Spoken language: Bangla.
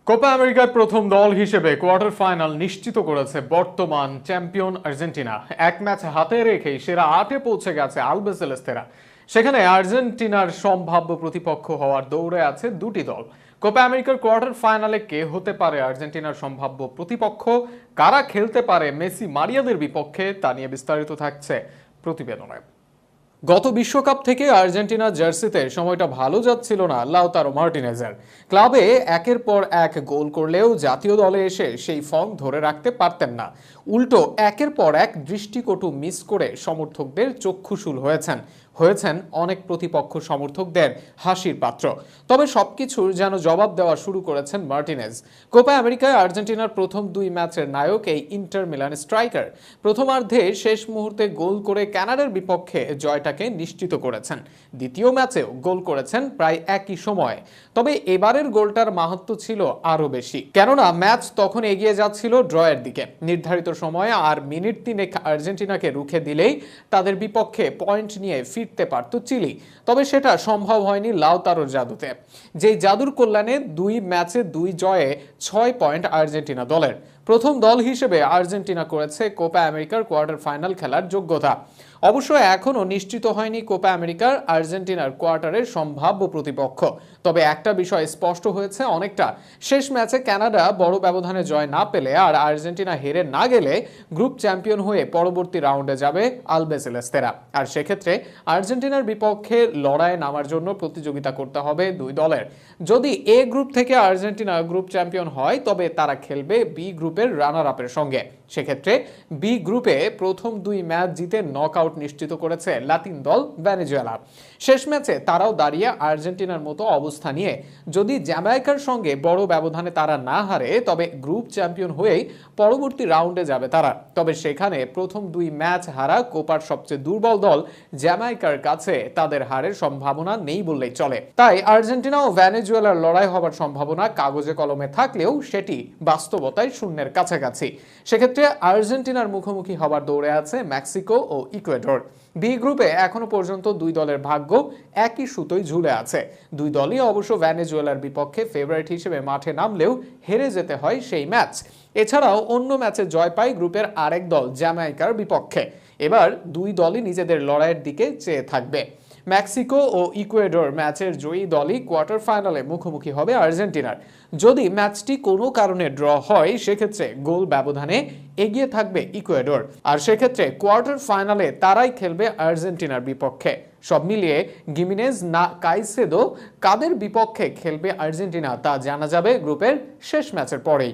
কোপা আমেরিকার প্রথম দল হিসেবে কোয়ার্টার ফাইনাল নিশ্চিত করেছে বর্তমান চ্যাম্পিয়ন আর্জেন্টিনা। এক ম্যাচ হাতে রেখেই সেরা 8-এ পৌঁছে গেছে আলবিসেলেস্তেরা। সেখানে আর্জেন্টিনার সম্ভাব্য প্রতিপক্ষ হওয়ার দৌড়ে আছে দুটি দল। কোপা আমেরিকার কোয়ার্টার ফাইনালে কে হতে পারে আর্জেন্টিনার সম্ভাব্য প্রতিপক্ষ, কারা খেলতে পারে মেসি মারিয়াদের বিপক্ষে, তা নিয়ে বিস্তারিত থাকছে প্রতিবেদনে। গত বিশ্বকাপ থেকে আর্জেন্টিনার জার্সিতে সময়টা ভালো যাচ্ছিল না লাউতারো মার্টিনেজের। ক্লাবে একের পর এক গোল করলেও জাতীয় দলে এসে সেই ফর্ম ধরে রাখতে পারতেন না। উল্টো একের পর এক দৃষ্টিকটু মিস করে সমর্থকদের চক্ষুশূল হয়েছেন অনেক প্রতিপক্ষ সমর্থকদের হাসির পাত্র। তবে সবকিছুর যেন জবাব দেওয়া শুরু করেছেন মার্টিনেজ। কোপা আমেরিকায় আর্জেন্টিনার প্রথম দুই ম্যাচের নায়ক এই ইন্টার মিলান স্ট্রাইকার প্রথমার্ধে শেষ মুহূর্তে গোল করে কানাডার বিপক্ষে জয়টাকে নিশ্চিত করেছেন। দ্বিতীয় ম্যাচেও গোল করেছেন প্রায় একই সময়ে। তবে এবারের গোলটার মাহাত্ম্য ছিল আরো বেশি, কেননা ম্যাচ তখন এগিয়ে যাচ্ছিল ড্রয়ের দিকে। নির্ধারিত সময়ে আর মিনিট তিনেক আর্জেন্টিনাকে রুখে দিলেই তাদের বিপক্ষে পয়েন্ট নিয়ে ফিরতে পারত চিলি। তবে সেটা সম্ভব হয়নি লাউতারোর জাদুতে। যেই জাদুর কল্যাণে দুই ম্যাচে দুই জয়ে 6 পয়েন্ট আর্জেন্টিনা দলের। প্রথম দল হিসেবে আর্জেন্টিনা করেছে কোপা আমেরিকার কোয়ার্টার ফাইনাল খেলার যোগ্যতা। অবশ্য এখনও নিশ্চিত হয়নি কোপা আমেরিকার আর্জেন্টিনার কোয়ার্টারের সম্ভাব্য প্রতিপক্ষ। তবে একটা বিষয় স্পষ্ট হয়েছে অনেকটা, শেষ ম্যাচে কানাডা বড় ব্যবধানে জয় না পেলে আর আর্জেন্টিনা হেরে না গেলে গ্রুপ চ্যাম্পিয়ন হয়ে পরবর্তী রাউন্ডে যাবে আলবিসেলেস্তেরা। আর সেক্ষেত্রে আর্জেন্টিনার বিপক্ষে লড়াইয়ে নামার জন্য প্রতিযোগিতা করতে হবে দুই দলের। যদি এ গ্রুপ থেকে আর্জেন্টিনা গ্রুপ চ্যাম্পিয়ন হয় তবে তারা খেলবে বি গ্রুপের রানার আপের সঙ্গে। সেক্ষেত্রে বি গ্রুপে প্রথম দুই ম্যাচ জিতে নকআউট নিশ্চিত করেছে লাতিন দল ভেনেজুয়েলা। শেষ ম্যাচে তারাও দাঁড়িয়ে আর্জেন্টিনার মতো অবস্থা নিয়ে। যদি জ্যামাইকার সঙ্গে বড় ব্যবধানে তারা না হারে তবে গ্রুপ চ্যাম্পিয়ন হয়েই পরবর্তী রাউন্ডে যাবে তারা। তবে সেখানে প্রথম দুই ম্যাচ হারা কোপার সবচেয়ে দুর্বল দল জ্যামাইকার কাছে তাদের হারের সম্ভাবনা নেই বললেই চলে। তাই আর্জেন্টিনা ও ভেনেজুয়েলার লড়াই হবার সম্ভাবনা কাগজে কলমে থাকলেও সেটি বাস্তবতায় শূন্যের কাছাকাছি। সেক্ষেত্রে আর্জেন্টিনার মুখোমুখি হবার দৌড়ে আছে মেক্সিকো ও ইকুয়েডর। বি গ্রুপে এখনো পর্যন্ত দুই দলের ভাগ্য একই সুতোয় ঝুলে আছে। দুই দলই অবশ্য ভেনেজুয়েলার বিপক্ষে ফেভারিট হিসেবে মাঠে নামলেও হেরে যেতে হয় সেই ম্যাচ। এছাড়াও অন্য ম্যাচে জয় পায় গ্রুপের আরেক দল জ্যামাইকার বিপক্ষে। এবার দুই দলই নিজেদের লড়াইয়ের দিকে চেয়ে থাকবে। মেক্সিকো ও ইকুয়েডর ম্যাচের জয়ী দলই কোয়ার্টার ফাইনালে মুখোমুখি হবে আর্জেন্টিনার। যদি ম্যাচটি কোনো কারণে ড্র হয় সেক্ষেত্রে গোল ব্যবধানে এগিয়ে থাকবে ইকুয়েডর। আর সেক্ষেত্রে কোয়ার্টার ফাইনালে তারাই খেলবে আর্জেন্টিনার বিপক্ষে। সব মিলিয়ে গিমেনেজ না কাইসেদো কাদের বিপক্ষে খেলবে আর্জেন্টিনা তা জানা যাবে গ্রুপের শেষ ম্যাচের পরেই।